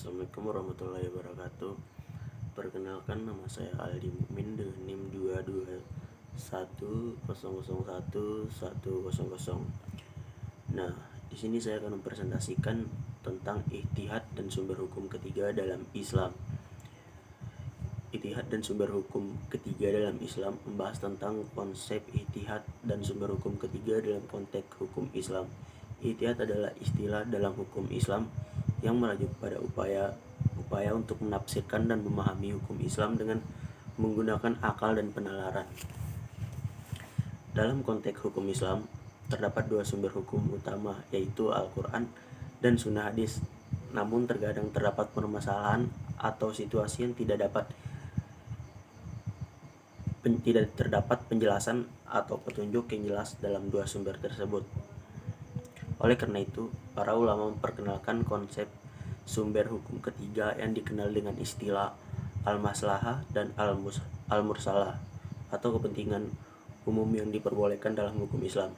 Assalamualaikum warahmatullahi wabarakatuh. Perkenalkan, nama saya Aldi Mukmin dengan NIM 221001100. Nah, di sini saya akan mempresentasikan tentang ijtihad dan sumber hukum ketiga dalam Islam. Ijtihad dan sumber hukum ketiga dalam Islam membahas tentang konsep ijtihad dan sumber hukum ketiga dalam konteks hukum Islam. Ijtihad adalah istilah dalam hukum Islam yang merujuk pada upaya untuk menafsirkan dan memahami hukum Islam dengan menggunakan akal dan penalaran. Dalam konteks hukum Islam, terdapat dua sumber hukum utama, yaitu Al-Quran dan Sunnah Hadis. Namun terkadang terdapat permasalahan atau situasi yang tidak terdapat penjelasan atau petunjuk yang jelas dalam dua sumber tersebut. Oleh karena itu, para ulama memperkenalkan konsep sumber hukum ketiga yang dikenal dengan istilah al-maslahah dan al-mursalah atau kepentingan umum yang diperbolehkan dalam hukum Islam.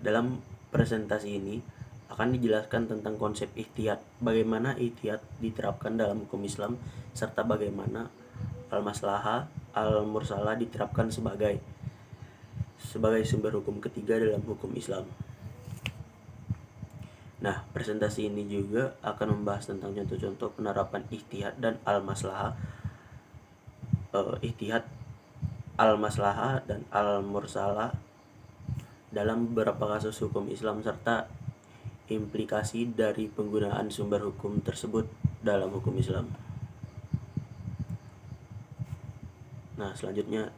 Dalam presentasi ini akan dijelaskan tentang konsep ijtihad, bagaimana ijtihad diterapkan dalam hukum Islam, serta bagaimana al-maslahah, al-mursalah diterapkan sebagai sumber hukum ketiga dalam hukum Islam. Nah, presentasi ini juga akan membahas tentang contoh-contoh penerapan ijtihad dan al-maslahah, ijtihad, al-maslahah dan al-mursalah dalam beberapa kasus hukum Islam serta implikasi dari penggunaan sumber hukum tersebut dalam hukum Islam. Nah, selanjutnya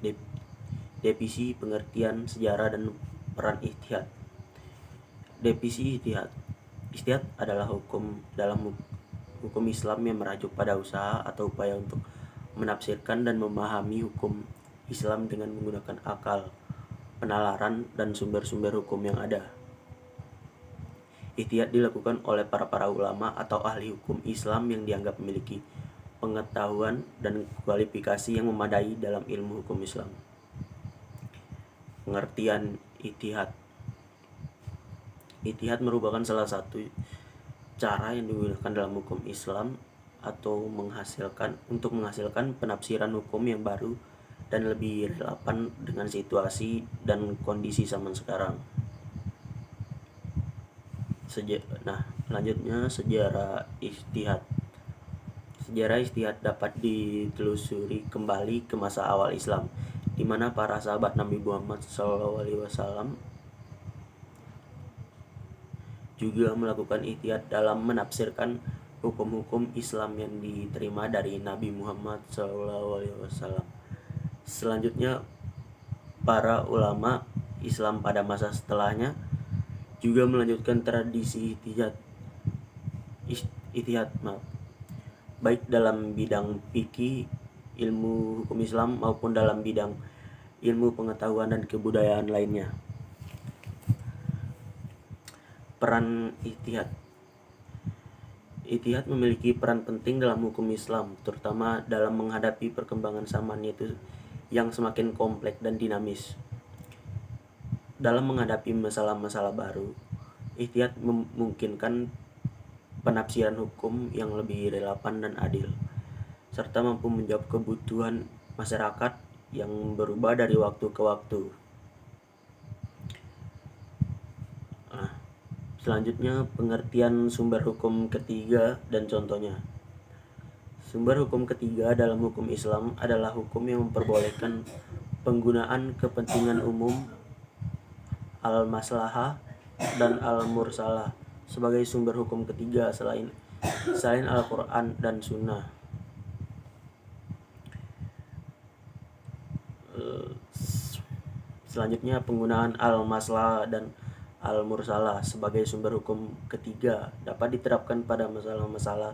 definisi, pengertian, sejarah, dan peran ijtihad. Definisi ijtihad. Ijtihad adalah hukum dalam hukum Islam yang merujuk pada usaha atau upaya untuk menafsirkan dan memahami hukum Islam dengan menggunakan akal, penalaran, dan sumber-sumber hukum yang ada. Ijtihad dilakukan oleh para ulama atau ahli hukum Islam yang dianggap memiliki pengetahuan dan kualifikasi yang memadai dalam ilmu hukum Islam. Pengertian ijtihad. Ijtihad merupakan salah satu cara yang digunakan dalam hukum Islam atau untuk menghasilkan penafsiran hukum yang baru dan lebih relevan dengan situasi dan kondisi zaman sekarang. Selanjutnya sejarah ijtihad. Sejarah ijtihad dapat ditelusuri kembali ke masa awal Islam, di mana para sahabat Nabi Muhammad SAW juga melakukan ijtihad dalam menafsirkan hukum-hukum Islam yang diterima dari Nabi Muhammad SAW. Selanjutnya, para ulama Islam pada masa setelahnya juga melanjutkan tradisi ijtihad, baik dalam bidang fikih, ilmu hukum Islam, maupun dalam bidang ilmu pengetahuan dan kebudayaan lainnya. Peran ijtihad. Ijtihad memiliki peran penting dalam hukum Islam, terutama dalam menghadapi perkembangan zaman yaitu yang semakin kompleks dan dinamis. Dalam menghadapi masalah-masalah baru, ijtihad memungkinkan penafsiran hukum yang lebih relevan dan adil, serta mampu menjawab kebutuhan masyarakat yang berubah dari waktu ke waktu. Selanjutnya, pengertian sumber hukum ketiga dan contohnya. Sumber hukum ketiga dalam hukum Islam adalah hukum yang memperbolehkan penggunaan kepentingan umum, al-maslahah dan al-mursalah sebagai sumber hukum ketiga selain Al-Quran dan Sunnah. Selanjutnya, penggunaan al-maslahah dan al-mursalah sebagai sumber hukum ketiga dapat diterapkan pada masalah-masalah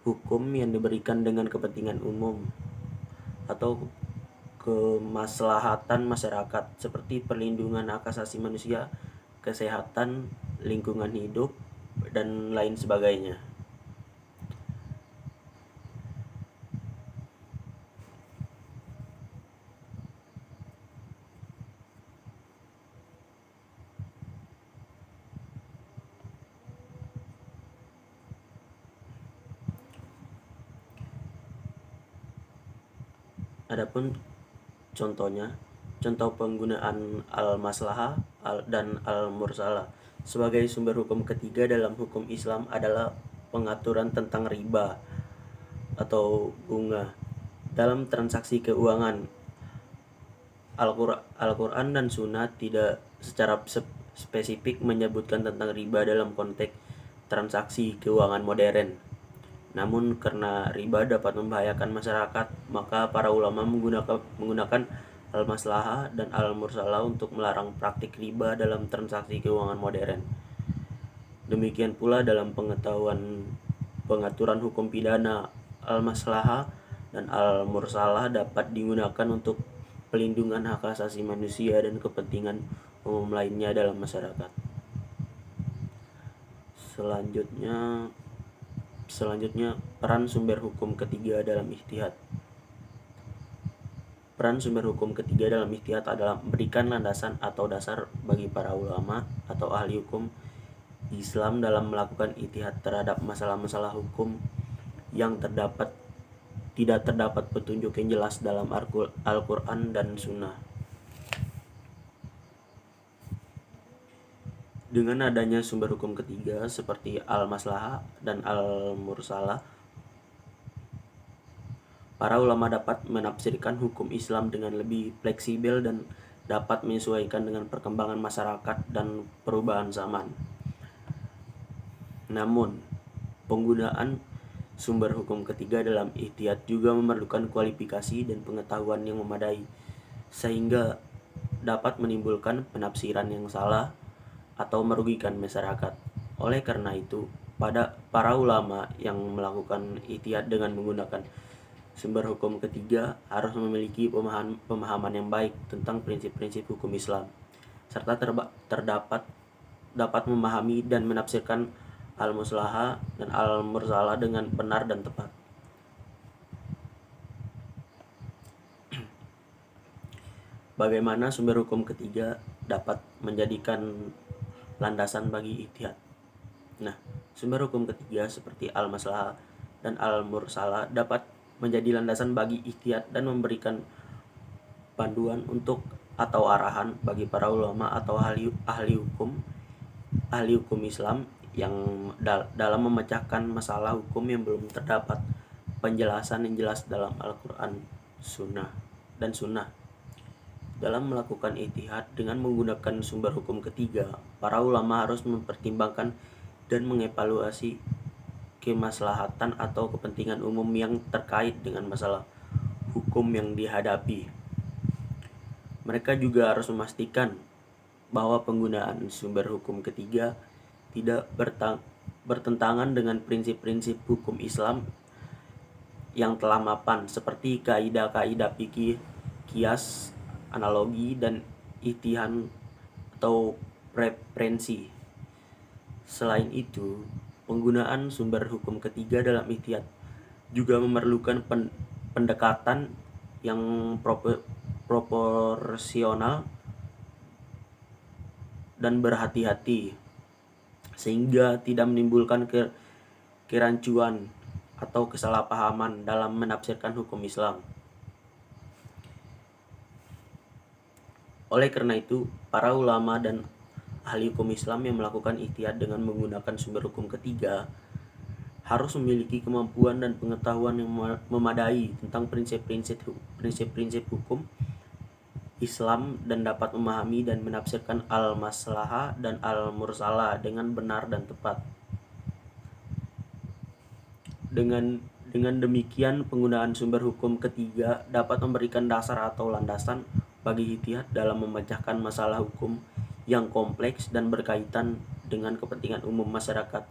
hukum yang diberikan dengan kepentingan umum atau kemaslahatan masyarakat, seperti perlindungan hak asasi manusia, kesehatan, lingkungan hidup, dan lain sebagainya. Adapun contoh penggunaan al-maslahah dan al-mursalah sebagai sumber hukum ketiga dalam hukum Islam adalah pengaturan tentang riba atau bunga dalam transaksi keuangan. Al-Quran dan Sunnah tidak secara spesifik menyebutkan tentang riba dalam konteks transaksi keuangan modern. Namun karena riba dapat membahayakan masyarakat, maka para ulama menggunakan al-maslahah dan al-mursalah untuk melarang praktik riba dalam transaksi keuangan modern. Demikian pula dalam pengaturan hukum pidana, al-maslahah dan al-mursalah dapat digunakan untuk pelindungan hak asasi manusia dan kepentingan umum lainnya dalam masyarakat. Selanjutnya peran sumber hukum ketiga dalam ijtihad. Peran sumber hukum ketiga dalam ijtihad adalah memberikan landasan atau dasar bagi para ulama atau ahli hukum Islam dalam melakukan ijtihad terhadap masalah-masalah hukum yang tidak terdapat petunjuk yang jelas dalam Al-Quran dan Sunnah. Dengan adanya sumber hukum ketiga seperti al-maslahah dan al-mursalah, para ulama dapat menafsirkan hukum Islam dengan lebih fleksibel dan dapat menyesuaikan dengan perkembangan masyarakat dan perubahan zaman. Namun, penggunaan sumber hukum ketiga dalam ijtihad juga memerlukan kualifikasi dan pengetahuan yang memadai, sehingga dapat menimbulkan penafsiran yang salah atau merugikan masyarakat. Oleh karena itu, para ulama yang melakukan ijtihad dengan menggunakan sumber hukum ketiga harus memiliki pemahaman yang baik tentang prinsip-prinsip hukum Islam, serta dapat memahami dan menafsirkan al-maslahah dan al-mursalah dengan benar dan tepat. Bagaimana sumber hukum ketiga dapat menjadikan landasan bagi ijtihad? Nah, sumber hukum ketiga seperti al-maslahah dan al-mursalah dapat menjadi landasan bagi ijtihad dan memberikan panduan untuk atau arahan bagi para ulama atau ahli hukum Islam yang dalam memecahkan masalah hukum yang belum terdapat penjelasan yang jelas dalam Al-Quran dan Sunnah. Dalam melakukan ijtihad dengan menggunakan sumber hukum ketiga, para ulama harus mempertimbangkan dan mengevaluasi kemaslahatan atau kepentingan umum yang terkait dengan masalah hukum yang dihadapi. Mereka juga harus memastikan bahwa penggunaan sumber hukum ketiga tidak bertentangan dengan prinsip-prinsip hukum Islam yang telah mapan seperti kaidah-kaidah fikih, qiyas, analogi, dan ijtihad atau preferensi. Selain itu, penggunaan sumber hukum ketiga dalam ijtihad juga memerlukan pendekatan yang proporsional dan berhati-hati, sehingga tidak menimbulkan kerancuan atau kesalahpahaman dalam menafsirkan hukum Islam. Oleh karena itu, para ulama dan ahli hukum Islam yang melakukan ijtihad dengan menggunakan sumber hukum ketiga harus memiliki kemampuan dan pengetahuan yang memadai tentang prinsip-prinsip hukum Islam dan dapat memahami dan menafsirkan al-maslahah dan al-mursalah dengan benar dan tepat. Dengan demikian, penggunaan sumber hukum ketiga dapat memberikan dasar atau landasan bagi ijtihad dalam memecahkan masalah hukum yang kompleks dan berkaitan dengan kepentingan umum masyarakat